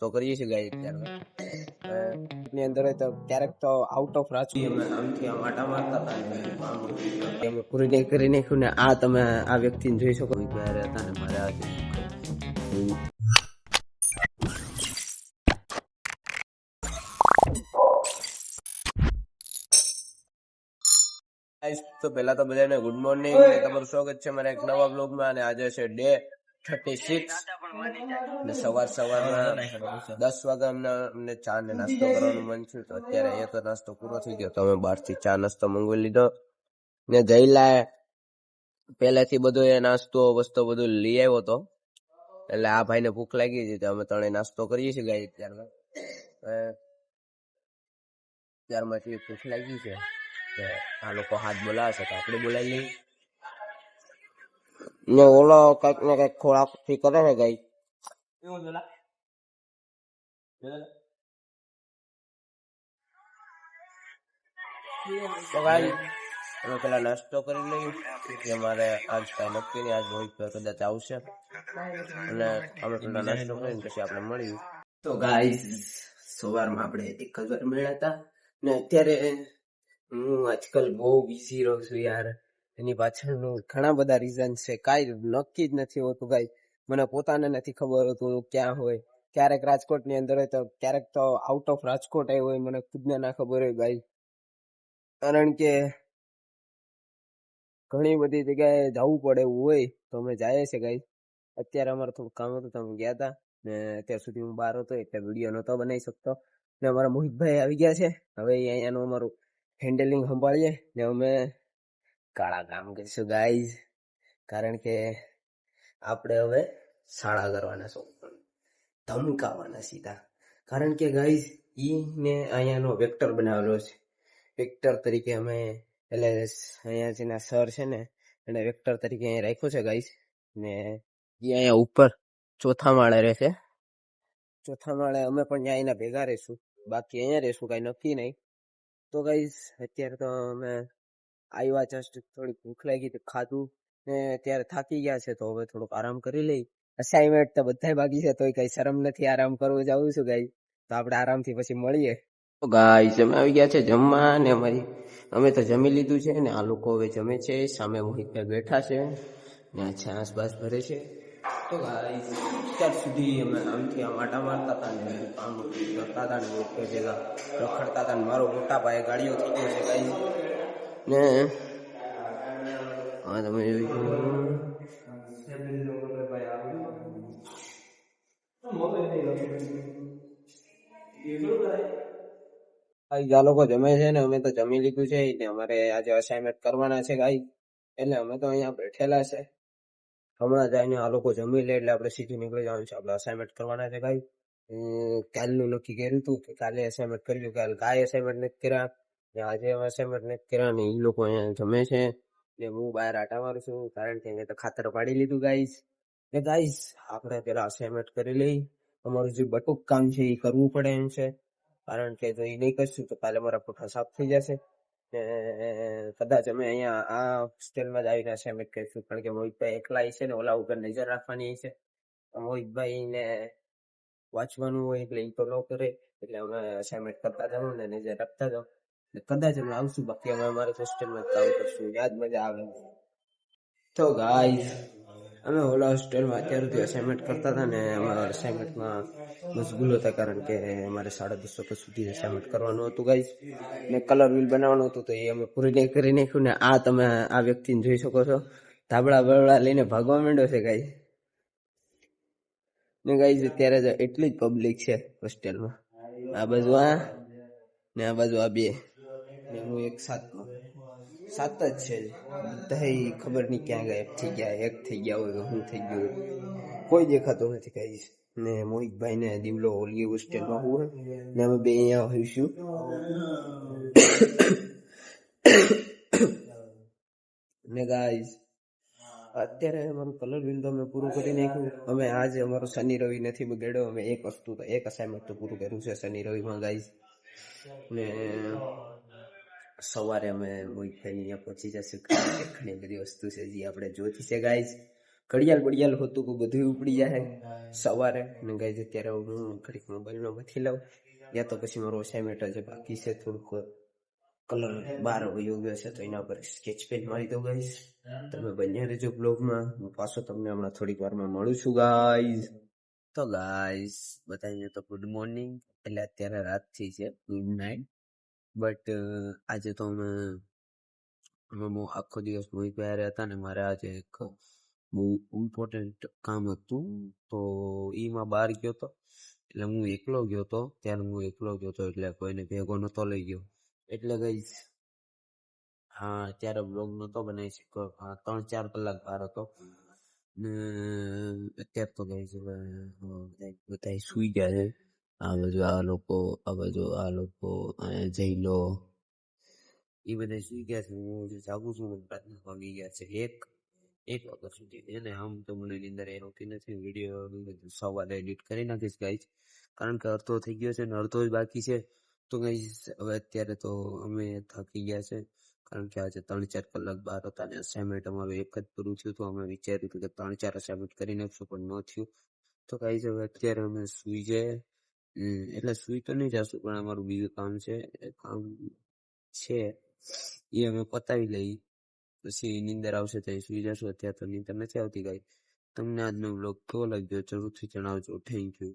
તો કરીએ છીએ ગાઈ અત્યારે ની અંદર હોય તો ક્યારેક તો આઉટ ઓફ રાજકોટ અમે આમથી આમ આટા મારતા હતા અમે પૂરી નહીં કરી નાખ્યું ને આ તમે આ વ્યક્તિને જોઈ શકો ત્યારે હતા ને મારે આજે તો પહેલા તો બધાને ગુડ મોર્નિંગ, તમારું સ્વાગત છે મારા એક નવા બ્લોગમાં. અને આજે છે ડે 36 ને સવારમાં 10 વાગે અમને ચા ને નાસ્તો કરવાનું મન થયું. તો અત્યારે અહીંયા તો નાસ્તો પૂરો થઈ ગયો, તો અમે બહારથી ચા નાસ્તો મંગાવી લીધો ને જઈલા પહેલેથી બધો એ નાસ્તો વસ્તુ બધું લઈ આવ્યો હતો. એટલે આ ભાઈને ભૂખ લાગી હતી તો અમે ત્રણેય નાસ્તો કરીએ છીએ ગાઈ. ત્યારમાં ભૂખ લાગી છે, આ લોકો હાથ બોલાવે છે તો આપણે બોલાવી લઈએ ને ઓલો કઈક ને કઈક ખોરાક થી કરે છે ગાઈ. તો ગાઈ અમે પેલા નાસ્તો કરી લઈએ કે અમારે આજ કઈ નક્કી નહીં, આજ રોહિત કદાચ આવશે અને અમે પેલા નાસ્તો કરીને પછી આપણે મળ્યું. તો ગાઈ સવારમાં આપણે એક જ વાર મળ્યા હતા ને અત્યારે હું આજકાલ બહુ બિઝી રહું છું યાર. એની પાછળનું ઘણા બધા રીઝન છે, કાંઈ નક્કી જ નથી હોતું ભાઈ. મને પોતાને નથી ખબર હોતું ક્યાં હોય. ક્યારેક રાજકોટની અંદર હોય તો ક્યારેક તો આઉટ ઓફ રાજકોટ આવ્યો હોય, મને ખુદને ના ખબર હોય ભાઈ. કારણ કે ઘણી બધી જગ્યાએ જવું પડે એવું હોય તો અમે જઈએ છીએ ગાઈ. અત્યારે અમારે થોડું કામ હતું તો અમે ગયા હતા ને અત્યાર સુધી હું બહાર હતો એટલે વિડીયો નહોતો બનાવી શકતો. ને અમારા મોહિતભાઈ આવી ગયા છે, હવે અહીંયાનું અમારું હેન્ડલિંગ સંભાળીએ ને અમે કાળા કામ કરીશું ગાઈઝ. કારણ કે આપણે હવે શાળા કરવાના છો, ધમકાવાના સીધા. કારણ કે ગાઈઝ ઈને અહીંયાનો વેક્ટર બનાવેલો છે. વેક્ટર તરીકે અમે એટલે અહીંયા જેના સર છે ને એને વેક્ટર તરીકે અહીંયા રાખ્યો છે ગાઈઝ. ને એ અહીંયા ઉપર ચોથા માળે રહેશે. ચોથા માળે અમે પણ ત્યાં એના ભેગા રહીશું, બાકી અહીંયા રહીશું, કાંઈ નક્કી નહીં. તો ગાઈઝ અત્યારે તો અમે આવ્યા જસ્ટ થોડી ભૂખ લાગી તો ખાધું ને અત્યારે થાકી ગયા છે તો હવે થોડુંક આરામ કરી લઈ. અસાઇનમેન્ટ તો બધાય બાકી છે તોય કઈ શરમ નથી આરામ કરવું જાઉં છું ગાઈ. તો આપણે આરામથી પછી મળીએ. તો ગાઈઝ અમે આવી ગયા છે જમવા ને અમે તો જમી લીધું છે ને આ લોકો હવે જમે છે. સામે મોહિતભાઈ બેઠા છે ને છાસ બાસ ભરે છે. તો ગાઈઝ અત્યાર સુધી અમે આમથી આમ આટા મારતા હતા ને કામ કરતા હતા ને ભેગા રખડતા હતા ને મારો મોટા પાયે ગાડીઓ થઈ ગયો છે ગાઈઝ. ને હા તમે આ લોકો જમે છે ને અમે તો જમી લીધું છે ને અમારે આજે અસાઇનમેન્ટ કરવાના છે ગાઈ. એટલે અમે તો અહીંયા બેઠેલા છે. હમણાં જઈને આ લોકો જમી લે એટલે આપણે સીધું નીકળી જવાનું છે. આપણે અસાઇનમેન્ટ કરવાના છે ગાઈ. કાલનું નક્કી કર્યું હતું કે કાલે અસાઇનમેન્ટ કર્યું, કાલે અસાઇનમેન્ટ નથી કર્યા ને આજે અસાઇનમેન્ટ નથી કર્યા ને એ લોકો અહીંયા જમે છે ને હું બહાર આટા મારું છું. કારણ કે અહીંયા તો ખાતર પાડી લીધું ગાઈઝ. ને ગાઈઝ આપણે પેલા અસાઇનમેન્ટ કરી લઈ. અમારું જે બટુક કામ છે એ કરવું પડે એમ છે, કારણ કે જો એ નહીં કરશું તો કાલે મારા પુઠા સાફ થઈ જશે. કદાચ અમે અહીંયા આ હોસ્ટેલમાં જ આવીને અસાઇનમેન્ટ કરીશું, કારણ કે મોહિતભાઈ એકલા છે ને ઓલા ઉપર નજર રાખવાની છે. મોહિતભાઈને વાંચવાનું હોય એટલે એ તો ન કરે, એટલે અમે અસાઇનમેન્ટ કરતા જાઉં ને નજર રાખતા જાઉં. કદાચ અમે આવશું, બાકી અમે અમારા હોસ્ટેલમાં કામ કરશું, યાદ મજા આવે. તો ગાઈઝ અમે ઓલા હોસ્ટેલમાં અત્યાર સુધી અસાઇનમેન્ટ કરતા હતા ને અમારા અસાઇનમેન્ટમાં મશગુલ હતા, કારણ કે અમારે 10:30 સુધી અસાઇનમેન્ટ કરવાનું હતું ગાઈઝ. ને કલર વ્હીલ બનાવવાનું હતું તો એ અમે પૂરી નહીં કરી નાખ્યું. ને આ તમે આ વ્યક્તિને જોઈ શકો છો, ધાબળા બળડા લઈને ભાગવા માંડ્યો છે ગાઈઝ. ને ગાઈઝ અત્યારે તો એટલી જ પબ્લિક છે હોસ્ટેલમાં. આ બાજુ આ ને આ બાજુ આ બે ને હું એક સાત જ છે. બધા ખબર નહીં ક્યાં ગાયબ થઈ ગયા, એક થઈ ગયા હોય હું થઈ ગયું કોઈ દેખાતું નથી ગાઈઝ. ને મોહિતભાઈ ને દીવલો ઓલી હોસ્ટેલમાં હોય ને અમે બે અહીંયા હોઈશું. ને ગાઈઝ અત્યારે અમારું કલર બિલ તો અમે પૂરું કરી નાખ્યું. અમે આજે અમારો શનિ રવિ નથી બગાડ્યો. અમે એક અસાઇનમેન્ટ તો પૂરું કર્યું છે શનિ રવિમાં ગાઈઝ. ને સવારે અમે મોહિતભાઈ અહીંયા પહોંચી જશું. ઘણી બધી વસ્તુ છે જે આપણે જોતી છે ગાઈઝ. ઘડિયાળ બડિયાળ હોતું કે બધું ઉપડી જાય સવારે. અને ગાઈઝ અત્યારે હું ઘડીક મોબાઈલમાં મથી લઉં, યા તો પછી મારો અસાઇનમેન્ટ જે બાકી છે થોડુંક કલર બહાર વયો ગયો છે તો એના પર સ્કેચ પેન મારી દઉં ગાઈઝ. તમે બન્યા રહેજો બ્લોગમાં, હું પાછો તમને હમણાં થોડીક વારમાં મળું છું ગાઈઝ. તો ગાઈઝ બધાને તો ગુડ મોર્નિંગ, એટલે અત્યારે રાત થઈ છે, ગુડ નાઇટ. બટ આજે તો અમે બહુ આખો દિવસ મોહિત ભાઈ હતા ને મારે આજે એક બહુ ઇમ્પોર્ટન્ટ કામ હતું તો એમાં બહાર ગયો હતો. એટલે હું એકલો ગયો હતો, એટલે કોઈને ભેગો નહોતો લઈ ગયો. એટલે ગઈ હા ત્યારે બ્લોગ નહોતો બનાવી શક્યો. 3-4 કલાક બહાર હતો ને અત્યારે તો ગઈ બધા સુઈ ગયા છે. આ બાજુ આ લોકો જઈ લો એ બધા સુઈ ગયા છે. હું જાગું છું, પ્રાર્થના વાગી ગયા છે એક વાગ્યા સુધી. એને આમ તો મને નીંદર એ હોતી નથી. વિડીયો સવારે એડિટ કરી નાખીશ ગાઈઝ, કારણ કે અડધો થઈ ગયો છે ને અડધો જ બાકી છે. તો ગાઈઝ હવે અત્યારે તો અમે થાકી ગયા છે, કારણ કે આજે 3-4 કલાક બહાર હતા ને અસાઇનમેન્ટ અમારું એક જ પૂરું થયું. તો અમે વિચાર્યું હતું કે 3-4 અસાઇનમેન્ટ કરી નાખશું, પણ ન થયું. તો ગાઈઝ હવે અત્યારે અમે સુઈ જઈએ, એટલે સુઈ તો નહીં જશું, પણ અમારું બીજું કામ છે એ અમે પતાવી લઈ, પછી નીંદર આવશે તો સુઈ જશું. અત્યારે તો નીંદર નથી આવતી ગાઈઝ. તમને આજનો બ્લોગ કેવો લાગ્યો જરૂરથી જણાવજો. Thank you.